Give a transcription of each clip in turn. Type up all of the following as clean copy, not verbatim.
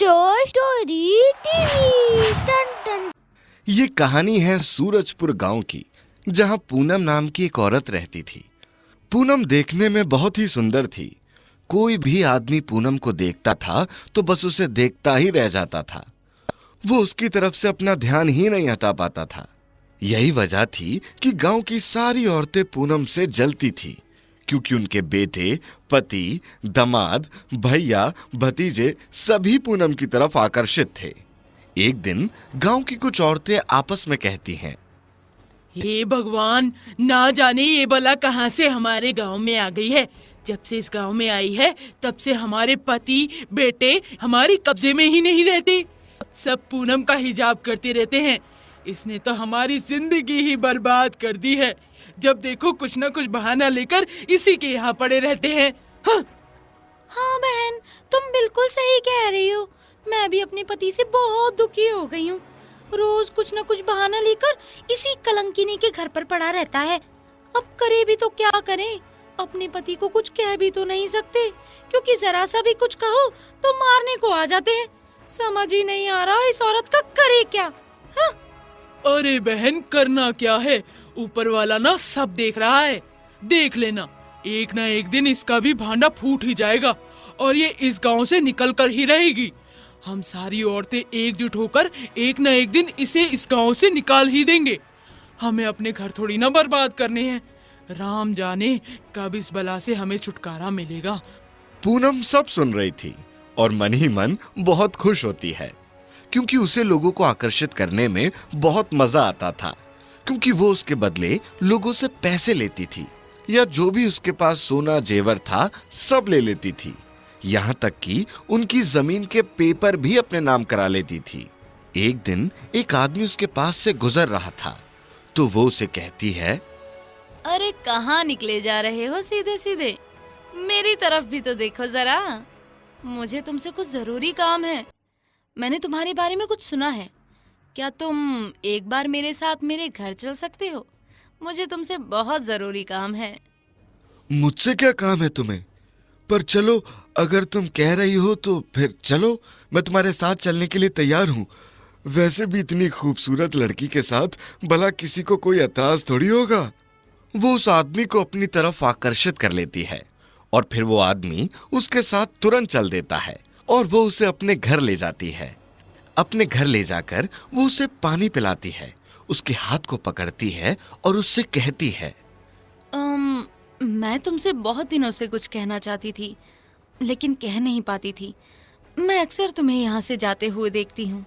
चोर story TV. Ton ton. ये कहानी है सूरजपुर गांव की, जहां पूनम नाम की एक औरत रहती थी। पूनम देखने में बहुत ही सुंदर थी। कोई भी आदमी पूनम को देखता था तो बस उसे देखता ही रह जाता था। वो उसकी तरफ से अपना ध्यान ही नहीं हटा पाता था। यही वजह थी कि गांव की सारी औरतें पूनम से जलती थी, क्योंकि उनके बेटे, पति, दामाद, भैया, भतीजे सभी पूनम की तरफ आकर्षित थे। एक दिन गांव की कुछ औरतें आपस में कहती हैं, हे भगवान, ना जाने ये बला कहाँ से हमारे गांव में आ गई है। जब से इस गांव में आई है तब से हमारे पति, बेटे हमारे कब्जे में ही नहीं रहते। सब पूनम का हिजाब करते रहते हैं। इसने तो हमारी जिंदगी ही बर्बाद कर दी है। जब देखो कुछ ना कुछ बहाना लेकर इसी के यहाँ पड़े रहते हैं। हाँ बहन, तुम बिल्कुल सही कह रही हो। मैं भी अपने पति से बहुत दुखी हो गई हूँ। रोज कुछ न कुछ बहाना लेकर इसी कलंकिनी के घर पर पड़ा रहता है। अब करे भी तो क्या करें? अपने पति को कुछ कह भी तो नहीं सकते, क्योंकि जरा सा भी कुछ कहो तो मारने को आ जाते हैं। समझ ही नहीं आ रहा इस औरत का करे क्या। हाँ? अरे बहन, करना क्या है? ऊपर वाला ना सब देख रहा है। देख लेना, एक ना एक दिन इसका भी भांडा फूट ही जाएगा और ये इस गांव से निकल कर ही रहेगी। हम सारी औरतें एकजुट होकर एक ना एक दिन इसे इस गांव से निकाल ही देंगे। हमें अपने घर थोड़ी ना बर्बाद करने हैं। राम जाने कब इस बला से हमें छुटकारा मिलेगा। पूनम सब सुन रही थी और मन ही मन बहुत खुश होती है, क्योंकि उसे लोगों को आकर्षित करने में बहुत मजा आता था। क्योंकि वो उसके बदले लोगों से पैसे लेती थी, या जो भी उसके पास सोना जेवर था सब ले लेती थी। यहाँ तक कि उनकी जमीन के पेपर भी अपने नाम करा लेती थी। एक दिन एक आदमी उसके पास से गुजर रहा था तो वो उसे कहती है, अरे कहाँ निकले जा रहे हो सीधे सीधे? मेरी तरफ भी तो देखो जरा। मुझे तुमसे कुछ जरूरी काम है। मैंने तुम्हारे बारे में कुछ सुना है। क्या तुम एक बार मेरे साथ मेरे घर चल सकते हो? मुझे तुमसे बहुत जरूरी काम है। मुझसे क्या काम है तुम्हें? पर चलो, अगर तुम कह रही हो तो फिर चलो, मैं तुम्हारे साथ चलने के लिए तैयार हूँ। वैसे भी इतनी खूबसूरत लड़की के साथ भला किसी को कोई एतराज थोड़ी होगा। वो उस आदमी को अपनी तरफ आकर्षित कर लेती है और फिर वो आदमी उसके साथ तुरंत चल देता है और वो उसे अपने घर ले जाती है। अपने घर ले जाकर वो उसे पानी पिलाती है, उसके हाथ को पकड़ती है और उससे कहती है, मैं तुमसे बहुत दिनों से कुछ कहना चाहती थी, लेकिन कह नहीं पाती थी। मैं अक्सर तुम्हें यहाँ से जाते हुए देखती हूँ,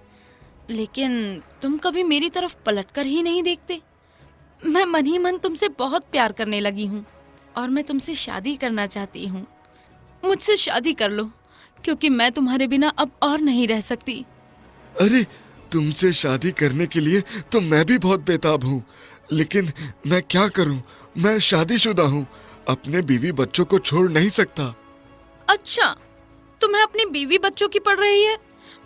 लेकिन तुम कभी मेरी तरफ पलटकर ही नहीं देखते। मैं मन ही मन तुमसे बहुत प्यार करने लगी हूँ और मैं तुमसे शादी करना चाहती हूँ। मुझसे शादी कर लो, क्योंकि मैं तुम्हारे बिना अब और नहीं रह सकती। अरे, तुमसे शादी करने के लिए तो मैं भी बहुत बेताब हूँ, लेकिन मैं क्या करूँ? मैं शादीशुदा हूँ, अपने बीवी बच्चों को छोड़ नहीं सकता। अच्छा, तुम्हें अपनी बीवी बच्चों की पड़ रही है?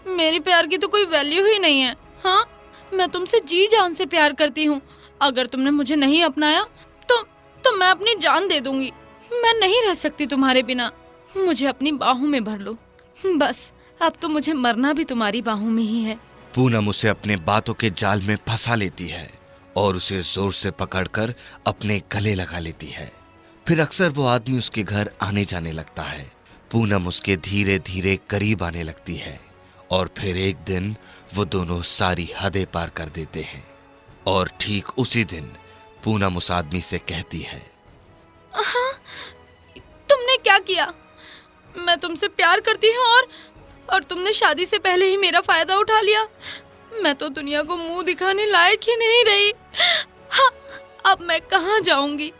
मेरी प्यार की तो कोई वैल्यू ही नहीं है। हाँ, मैं तुमसे जी जान से प्यार करती हूँ। अगर तुमने मुझे नहीं अपनाया तो मैं अपनी जान दे दूंगी। मैं नहीं रह सकती तुम्हारे बिना। मुझे अपनी बाहों में भर लो बस। अब तो मुझे मरना भी तुम्हारी बाहों में ही है। पूनम उसे अपने बातों के जाल में फंसा लेती है और उसे जोर से पकड़कर अपने गले लगा लेती है। फिर अक्सर वो आदमी उसके घर आने जाने लगता है। पूनम उसके धीरे धीरे करीब आने लगती है और फिर एक दिन वो दोनों सारी हदें पार कर देते हैं। और ठीक उसी दिन पूनम उस आदमी से कहती है, तुमने क्या किया? मैं तुमसे प्यार करती हूँ और तुमने शादी से पहले ही मेरा फायदा उठा लिया। मैं तो दुनिया को मुंह दिखाने लायक ही नहीं रही। हाँ, अब मैं कहाँ जाऊंगी?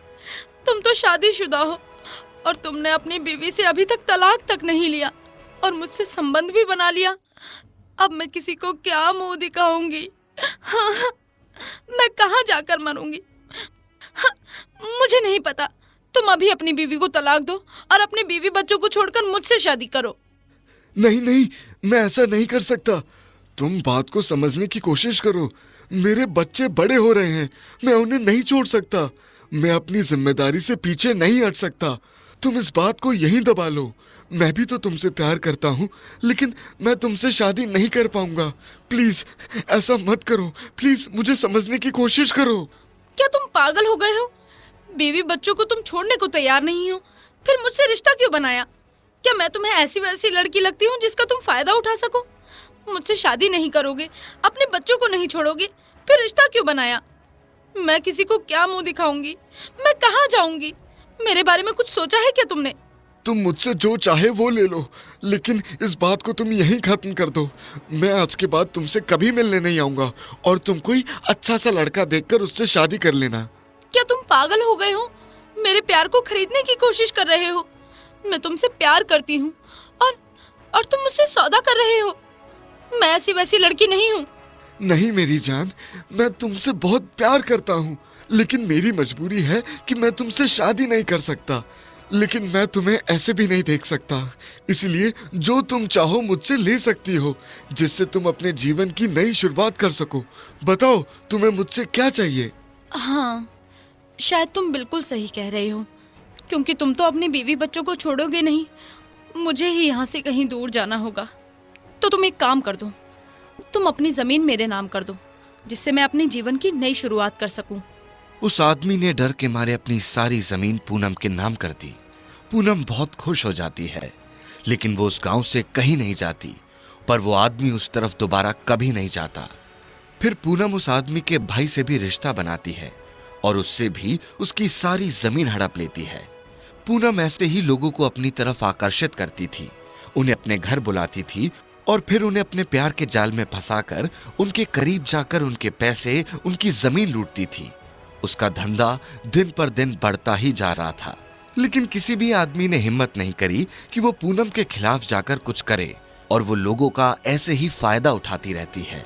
तुम तो शादीशुदा हो और तुमने अपनी बीवी से अभी तक तलाक तक नहीं लिया और मुझसे संबंध भी बना लिया। अब मैं किसी को क्या मुंह दिखाऊंगी? हाँ, मैं कहाँ जाकर मरूंगी? हाँ, मुझे नहीं पता। तुम अभी अपनी बीवी को तलाक दो और अपने बीवी बच्चों को छोड़कर मुझसे शादी करो। नहीं नहीं, मैं ऐसा नहीं कर सकता। तुम बात को समझने की कोशिश करो। मेरे बच्चे बड़े हो रहे हैं, मैं उन्हें नहीं छोड़ सकता। मैं अपनी जिम्मेदारी से पीछे नहीं हट सकता। तुम इस बात को यहीं दबा लो। मैं भी तो तुमसे प्यार करता हूँ, लेकिन मैं तुमसे शादी नहीं कर पाऊंगा। प्लीज ऐसा मत करो, प्लीज मुझे समझने की कोशिश करो। क्या तुम पागल हो गए हो? बीवी बच्चों को तुम छोड़ने को तैयार नहीं हो, फिर मुझसे रिश्ता क्यों बनाया? क्या मैं तुम्हें ऐसी वैसी लड़की लगती हूँ जिसका तुम फायदा उठा सको? मुझसे शादी नहीं करोगे, अपने बच्चों को नहीं छोड़ोगे, फिर रिश्ता क्यों बनाया? मैं किसी को क्या मुंह दिखाऊंगी? मैं कहाँ जाऊंगी? मेरे बारे में कुछ सोचा है क्या तुमने? तुम मुझसे जो चाहे वो ले लो, लेकिन इस बात को तुम यहीं खत्म कर दो। मैं आज के बाद तुमसे कभी मिलने नहीं आऊंगा और तुम कोई अच्छा सा लड़का देखकर उससे शादी कर लेना। क्या तुम पागल हो गए हो? मेरे प्यार को खरीदने की कोशिश कर रहे हो? मैं तुमसे प्यार करती हूँ और तुम मुझसे सौदा कर रहे हो। मैं ऐसी वैसी लड़की नहीं हूँ। नहीं मेरी जान, मैं तुमसे बहुत प्यार करता हूँ, लेकिन मेरी मजबूरी है कि मैं तुमसे शादी नहीं कर सकता। लेकिन मैं तुम्हें ऐसे भी नहीं देख सकता, इसलिए जो तुम चाहो मुझसे ले सकती हो, जिससे तुम अपने जीवन की नई शुरुआत कर सको। बताओ तुम्हें मुझसे क्या चाहिए? हाँ, शायद तुम बिल्कुल सही कह रहे हो, क्योंकि तुम तो अपनी बीवी बच्चों को छोड़ोगे नहीं। मुझे ही यहाँ से कहीं दूर जाना होगा। तो तुम एक काम कर दो, तुम अपनी जमीन मेरे नाम कर दो, जिससे मैं अपने जीवन की नई शुरुआत कर सकूं। उस आदमी ने डर के मारे अपनी सारी जमीन पूनम के नाम कर दी। पूनम बहुत खुश हो जाती है, लेकिन वो उस गांव से कहीं नहीं जाती, पर वो आदमी उस तरफ दोबारा कभी नहीं जाता। फिर पूनम उस आदमी के भाई से भी रिश्ता बनाती है और उससे भी उसकी सारी जमीन हड़प लेती है। पूनम ऐसे ही लोगों को अपनी तरफ आकर्षित करती थी, उन्हें अपने घर बुलाती थी और फिर उन्हें अपने प्यार के जाल में फंसाकर उनके करीब जाकर उनके पैसे, उनकी जमीन लूटती थी। उसका धंधा दिन पर दिन बढ़ता ही जा रहा था, लेकिन किसी भी आदमी ने हिम्मत नहीं करी कि वो पूनम के खिलाफ जाकर कुछ करे, और वो लोगों का ऐसे ही फायदा उठाती रहती है।